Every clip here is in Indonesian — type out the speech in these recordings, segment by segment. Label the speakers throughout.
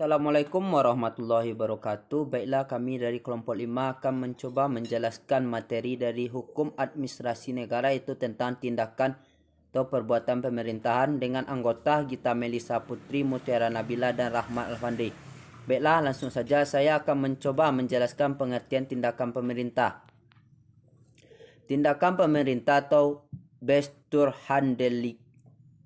Speaker 1: Assalamualaikum warahmatullahi wabarakatuh. Baiklah, kami dari kelompok 5 akan mencoba menjelaskan materi dari hukum administrasi negara, itu tentang tindakan atau perbuatan pemerintahan dengan anggota Gita Melisa Putri, Mutiara Nabila dan Rahmat Alfandi. Baiklah, langsung saja saya akan mencoba menjelaskan pengertian tindakan pemerintah. Tindakan pemerintah atau Besturhandelig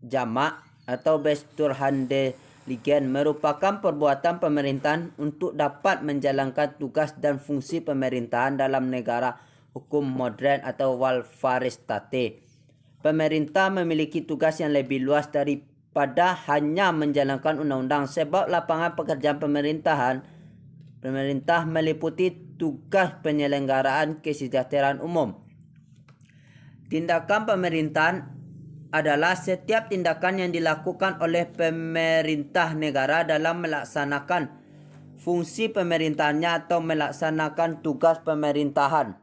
Speaker 1: Jamak atau Besturhandeligen merupakan perbuatan pemerintahan untuk dapat menjalankan tugas dan fungsi pemerintahan dalam negara hukum modern atau welfare state. Pemerintah memiliki tugas yang lebih luas daripada hanya menjalankan undang-undang, sebab lapangan pekerjaan pemerintah meliputi tugas penyelenggaraan kesejahteraan umum. Tindakan pemerintahan adalah setiap tindakan yang dilakukan oleh pemerintah negara dalam melaksanakan fungsi pemerintahannya atau melaksanakan tugas pemerintahan.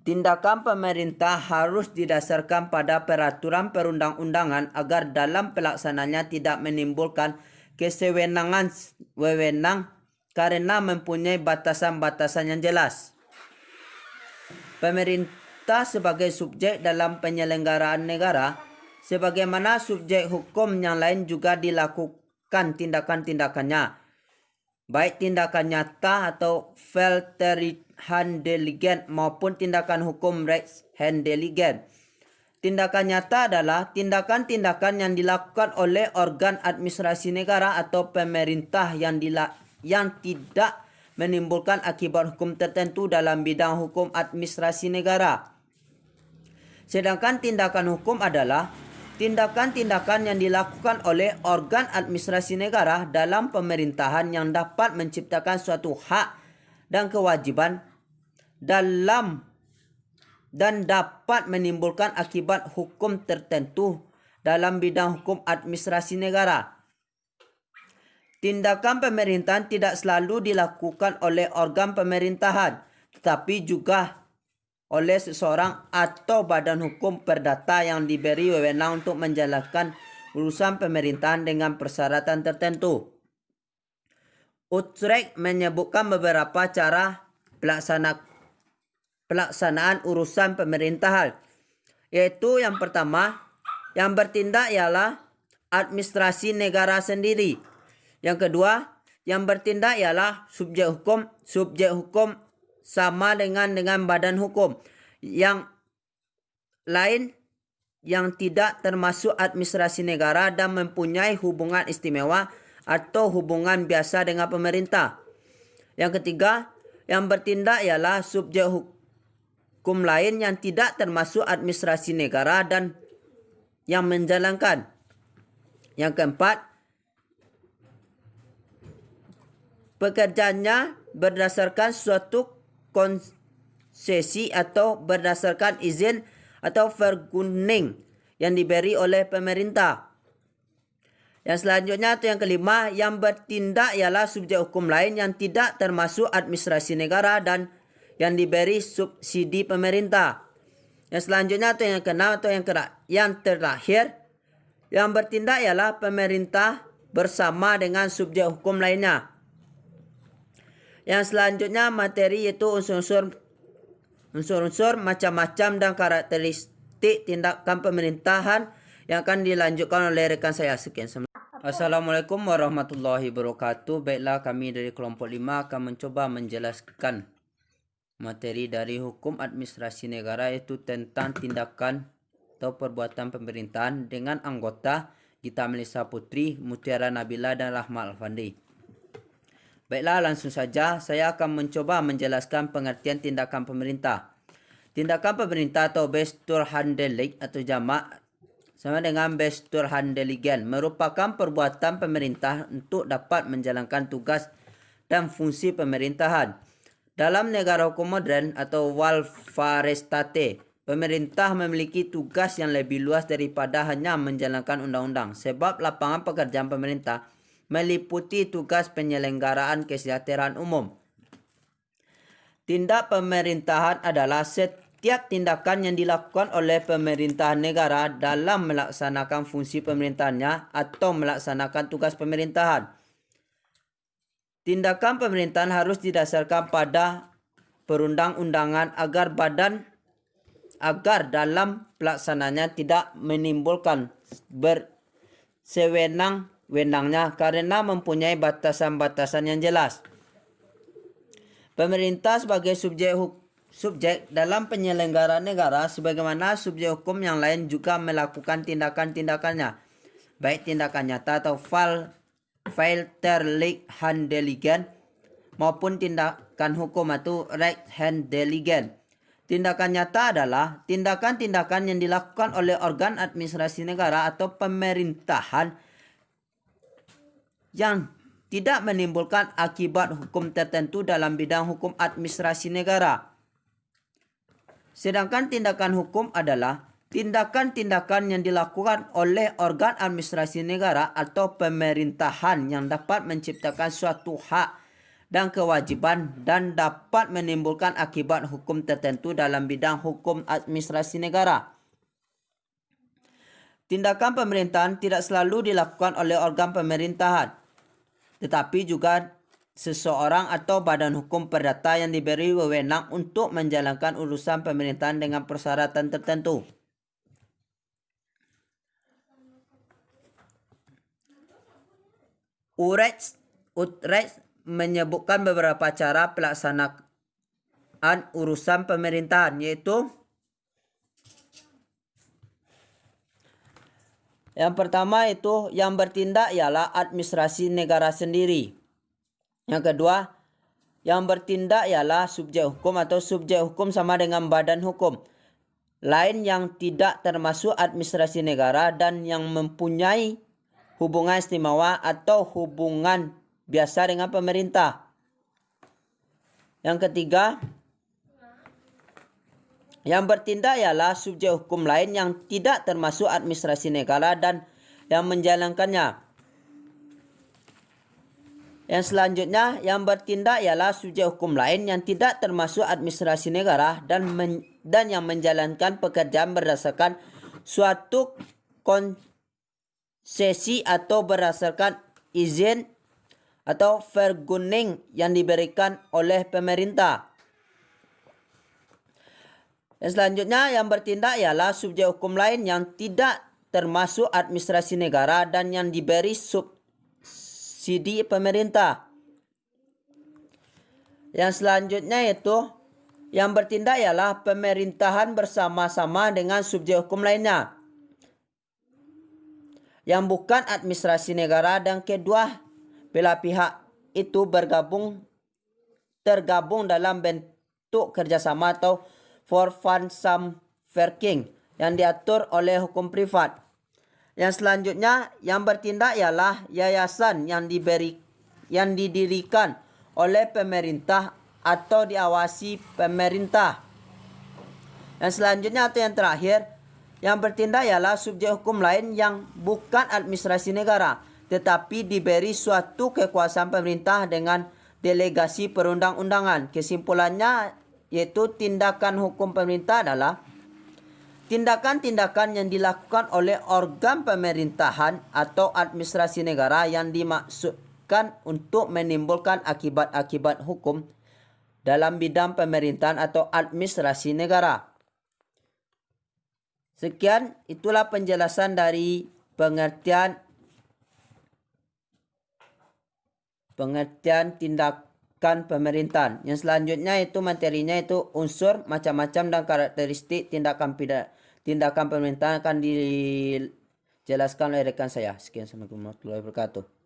Speaker 1: Tindakan pemerintah harus didasarkan pada peraturan perundang-undangan agar dalam pelaksanaannya tidak menimbulkan wewenang karena mempunyai batasan-batasan yang jelas. Pemerintah sebagai subjek dalam penyelenggaraan negara, sebagaimana subjek hukum yang lain juga dilakukan tindakan-tindakannya, baik tindakan nyata atau Feldhandeligen maupun tindakan hukum Rechtshandeligen. Tindakan nyata adalah tindakan-tindakan yang dilakukan oleh organ administrasi negara atau pemerintah yang tidak menimbulkan akibat hukum tertentu dalam bidang hukum administrasi negara. Sedangkan tindakan hukum adalah tindakan-tindakan yang dilakukan oleh organ administrasi negara dalam pemerintahan yang dapat menciptakan suatu hak dan kewajiban dan dapat menimbulkan akibat hukum tertentu dalam bidang hukum administrasi negara. Tindakan pemerintahan tidak selalu dilakukan oleh organ pemerintahan, tetapi juga oleh seseorang atau badan hukum perdata yang diberi wewenang untuk menjalankan urusan pemerintahan dengan persyaratan tertentu. Utrecht menyebutkan beberapa cara pelaksanaan urusan pemerintahan, yaitu yang pertama, yang bertindak ialah administrasi negara sendiri. Yang kedua, yang bertindak ialah subjek hukum. Subjek hukum sama dengan badan hukum. Yang lain yang tidak termasuk administrasi negara dan mempunyai hubungan istimewa atau hubungan biasa dengan pemerintah. Yang ketiga, yang bertindak ialah subjek hukum lain yang tidak termasuk administrasi negara dan yang menjalankan. Yang keempat, pekerjaannya berdasarkan suatu konsesi atau berdasarkan izin atau vergunning yang diberi oleh pemerintah. Yang selanjutnya atau yang kelima, yang bertindak ialah subjek hukum lain yang tidak termasuk administrasi negara dan yang diberi subsidi pemerintah. Yang selanjutnya atau yang keenam atau yang terakhir, yang bertindak ialah pemerintah bersama dengan subjek hukum lainnya. Yang selanjutnya materi yaitu unsur-unsur macam-macam dan karakteristik tindakan pemerintahan yang akan dilanjutkan oleh rekan saya. Sekian. Assalamualaikum warahmatullahi wabarakatuh. Baiklah, kami dari kelompok 5 akan mencoba menjelaskan materi dari hukum administrasi negara, yaitu tentang tindakan atau perbuatan pemerintahan dengan anggota Gita Melisa Putri, Mutiara Nabila dan Rahmat Alfandi. Baiklah, langsung saja saya akan mencoba menjelaskan pengertian tindakan pemerintah. Tindakan pemerintah atau Besturhandelig atau jamak sama dengan Besturhandeligen merupakan perbuatan pemerintah untuk dapat menjalankan tugas dan fungsi pemerintahan. Dalam negara hukum modern atau welfare state, pemerintah memiliki tugas yang lebih luas daripada hanya menjalankan undang-undang, sebab lapangan pekerjaan pemerintah meliputi tugas penyelenggaraan kesejahteraan umum. Tindak pemerintahan adalah setiap tindakan yang dilakukan oleh pemerintah negara dalam melaksanakan fungsi pemerintahannya atau melaksanakan tugas pemerintahan. Tindakan pemerintahan harus didasarkan pada perundang-undangan agar dalam pelaksananya tidak menimbulkan bersewenang-wenangnya karena mempunyai batasan-batasan yang jelas. Pemerintah sebagai subjek dalam penyelenggaraan negara sebagaimana subjek hukum yang lain juga melakukan tindakan-tindakannya, baik tindakan nyata atau Verteidigungshandlingen maupun tindakan hukum atau Rechtshandlingen. Tindakan nyata adalah tindakan-tindakan yang dilakukan oleh organ administrasi negara atau pemerintahan yang tidak menimbulkan akibat hukum tertentu dalam bidang hukum administrasi negara. Sedangkan tindakan hukum adalah tindakan-tindakan yang dilakukan oleh organ administrasi negara atau pemerintahan yang dapat menciptakan suatu hak dan kewajiban dan dapat menimbulkan akibat hukum tertentu dalam bidang hukum administrasi negara. Tindakan pemerintahan tidak selalu dilakukan oleh organ pemerintahan, tetapi juga seseorang atau badan hukum perdata yang diberi wewenang untuk menjalankan urusan pemerintahan dengan persyaratan tertentu. Utrecht menyebutkan beberapa cara pelaksanaan urusan pemerintahan, yaitu yang pertama itu yang bertindak ialah administrasi negara sendiri. Yang kedua, yang bertindak ialah subjek hukum atau subjek hukum sama dengan badan hukum lain yang tidak termasuk administrasi negara dan yang mempunyai hubungan istimewa atau hubungan biasa dengan pemerintah. Yang ketiga, yang bertindak ialah subjek hukum lain yang tidak termasuk administrasi negara dan yang menjalankannya. Yang selanjutnya, yang bertindak ialah subjek hukum lain yang tidak termasuk administrasi negara dan yang menjalankan pekerjaan berdasarkan suatu konsesi atau berdasarkan izin atau vergunning yang diberikan oleh pemerintah. Yang selanjutnya, yang bertindak ialah subjek hukum lain yang tidak termasuk administrasi negara dan yang diberi subsidi pemerintah. Yang selanjutnya itu, yang bertindak ialah pemerintahan bersama-sama dengan subjek hukum lainnya yang bukan administrasi negara dan kedua belah pihak itu tergabung dalam bentuk kerjasama atau Verbandssamverking yang diatur oleh hukum privat. Yang selanjutnya, yang bertindak ialah yayasan yang didirikan oleh pemerintah atau diawasi pemerintah. Yang selanjutnya atau yang terakhir, yang bertindak ialah subjek hukum lain yang bukan administrasi negara, tetapi diberi suatu kekuasaan pemerintah dengan delegasi perundang-undangan. Kesimpulannya yaitu tindakan hukum pemerintah adalah tindakan-tindakan yang dilakukan oleh organ pemerintahan atau administrasi negara yang dimaksudkan untuk menimbulkan akibat-akibat hukum dalam bidang pemerintahan atau administrasi negara. Sekian, itulah penjelasan dari pengertian tindakan pemerintahan. Yang selanjutnya itu materinya itu unsur, macam-macam dan karakteristik tindakan pemerintahan akan dijelaskan oleh rekan saya. Sekian, assalamualaikum warahmatullahi wabarakatuh.